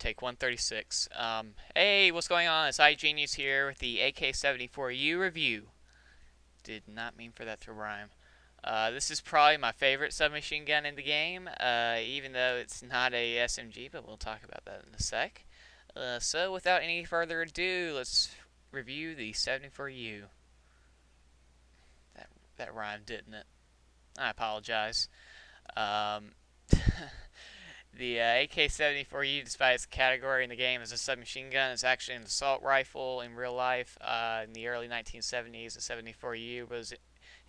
Take 136. Hey, what's going on? It's iGenius here with the AK-74U review. Did not mean for that to rhyme. This is probably my favorite submachine gun in the game, even though it's not a SMG, but we'll talk about that in a sec. So without any further ado, let's review the 74U. That rhymed, didn't it? I apologize. Um, The AK-74U, despite its category in the game as a submachine gun, is actually an assault rifle in real life. In the early 1970s, the 74U was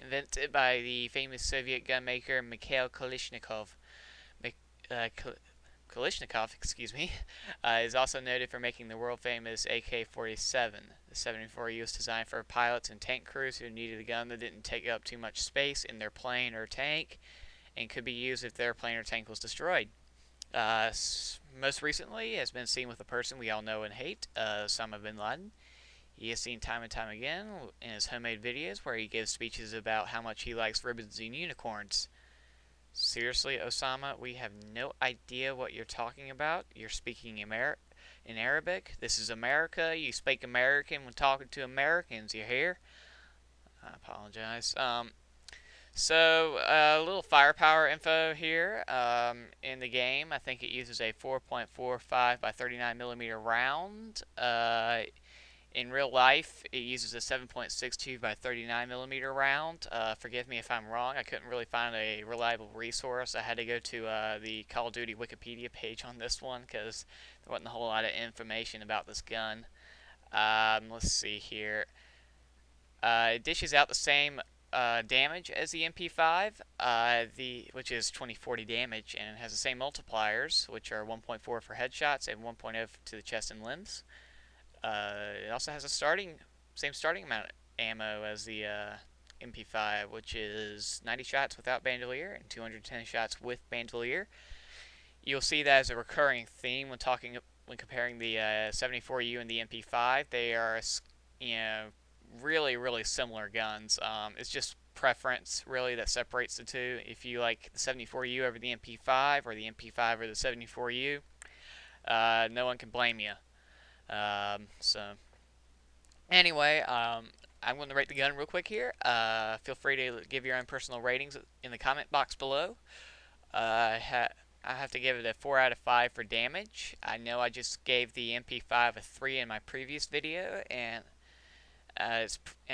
invented by the famous Soviet gunmaker Mikhail Kalashnikov. Kalashnikov, excuse me, is also noted for making the world-famous AK-47. The 74U was designed for pilots and tank crews who needed a gun that didn't take up too much space in their plane or tank, and could be used if their plane or tank was destroyed. Most recently has been seen with a person we all know and hate, Osama bin Laden. He is seen time and time again in his homemade videos where he gives speeches about how much he likes ribbons and unicorns. Seriously, Osama, we have no idea what you're talking about. You're speaking in Arabic. This is America. You speak American when talking to Americans, you hear? I apologize. So, a little firepower info here. In the game, I think it uses a 4.45 by 39 millimeter round. In real life, it uses a 7.62 by 39 millimeter round. Forgive me if I'm wrong. I couldn't really find a reliable resource. I had to go to the Call of Duty Wikipedia page on this one because there wasn't a whole lot of information about this gun. Let's see here. It dishes out the same damage as the MP5, which is 2040 damage, and it has the same multipliers, which are 1.4 for headshots and 1.0 to the chest and limbs. It also has a same starting amount of ammo as the MP5, which is 90 shots without bandolier and 210 shots with bandolier. You'll see that as a recurring theme when comparing the 74U and the MP5. They are, really similar guns. It's just preference really that separates the two. If you like the 74U over the MP5 or the MP5 over the 74U, no one can blame you. So anyway, I'm going to rate the gun real quick here. Feel free to give your own personal ratings in the comment box below. I have to give it a 4 out of 5 for damage. I know I just gave the MP5 a 3 in my previous video, and I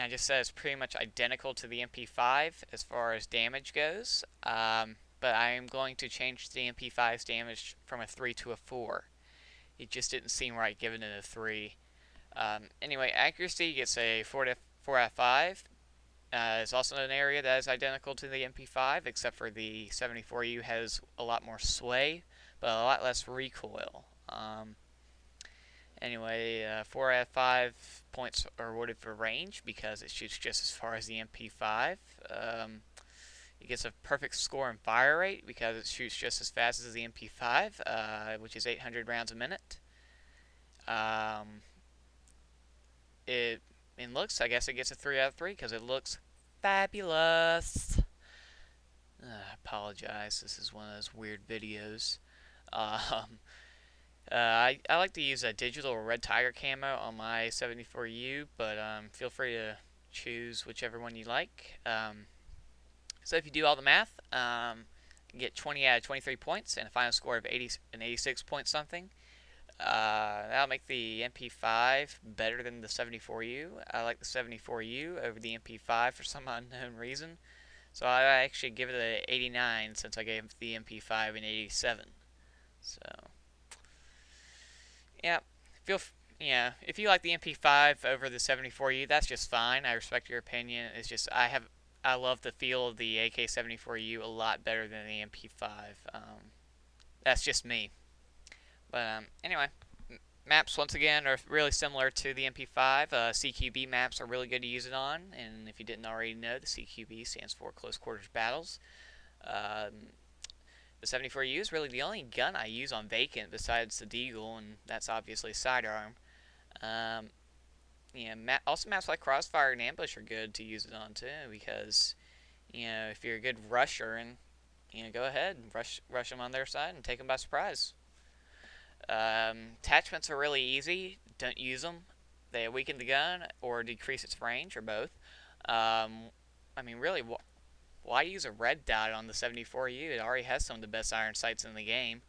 just said it's pretty much identical to the MP5 as far as damage goes, but I am going to change the MP5's damage from a 3 to a 4. It just didn't seem right giving it a 3. Anyway, accuracy gets a 4 out of 5. It's also an area that is identical to the MP5, except for the 74U has a lot more sway, but a lot less recoil. Anyway, 4 out of 5 points are awarded for range because it shoots just as far as the MP5. It gets a perfect score in fire rate because it shoots just as fast as the MP5, which is 800 rounds a minute. In looks, I guess it gets a 3 out of 3 because it looks fabulous. I apologize, this is one of those weird videos. I like to use a digital or red tiger camo on my 74U, but feel free to choose whichever one you like. So if you do all the math, you get 20 out of 23 points and a final score of 86 point something. That'll make the MP5 better than the 74U. I like the 74U over the MP5 for some unknown reason. So I actually give it an 89 since I gave the MP5 an 87. So yeah, if you like the MP5 over the 74U, that's just fine. I respect your opinion. It's just I love the feel of the AK-74U a lot better than the MP5. That's just me. But anyway, maps once again are really similar to the MP5. CQB maps are really good to use it on, and if you didn't already know, the CQB stands for Close Quarters Battles. The 74U is really the only gun I use on vacant besides the Deagle, and that's obviously sidearm. Also maps like Crossfire and Ambush are good to use it on too, because if you're a good rusher, and go ahead and rush them on their side and take them by surprise. Attachments are really easy. Don't use them. They weaken the gun or decrease its range, or both. Um, I mean, really, why use a red dot on the 74U? It already has some of the best iron sights in the game.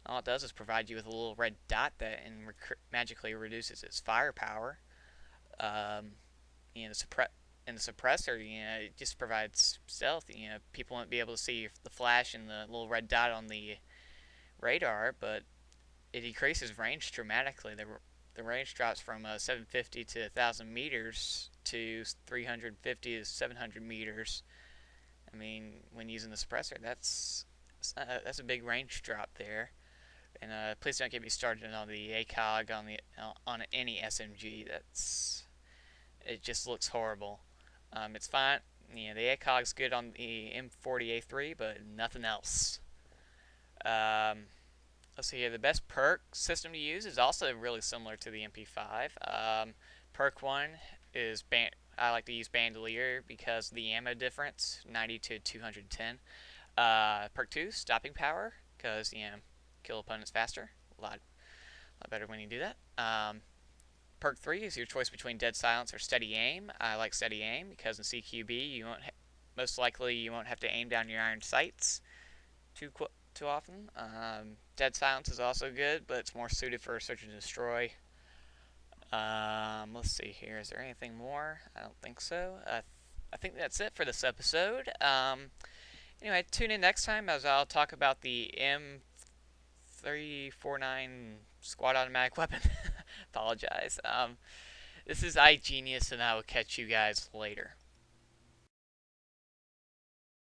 All it does is provide you with a little red dot that magically reduces its firepower. Um, the suppressor, it just provides stealth. People won't be able to see the flash and the little red dot on the radar, but it decreases range dramatically. The range drops from 750 to 1,000 meters to 350 to 700 meters. I mean, when using the suppressor, that's a big range drop there. And please don't get me started on the ACOG on any SMG. It just looks horrible. It's fine. The ACOG's good on the M40A3, but nothing else. Let's see here. The best perk system to use is also really similar to the MP5. Perk 1 is I like to use Bandolier because of the ammo difference, 90 to 210. Perk 2, Stopping Power, because kill opponents faster. A lot better when you do that. Perk 3 is your choice between Dead Silence or Steady Aim. I like Steady Aim because in CQB most likely you won't have to aim down your iron sights too often. Dead Silence is also good, but it's more suited for Search and Destroy. Let's see here. Is there anything more? I don't think so. I think that's it for this episode. Anyway, tune in next time as I'll talk about the M349 squad automatic weapon. Apologize. This is iGenius, and I will catch you guys later.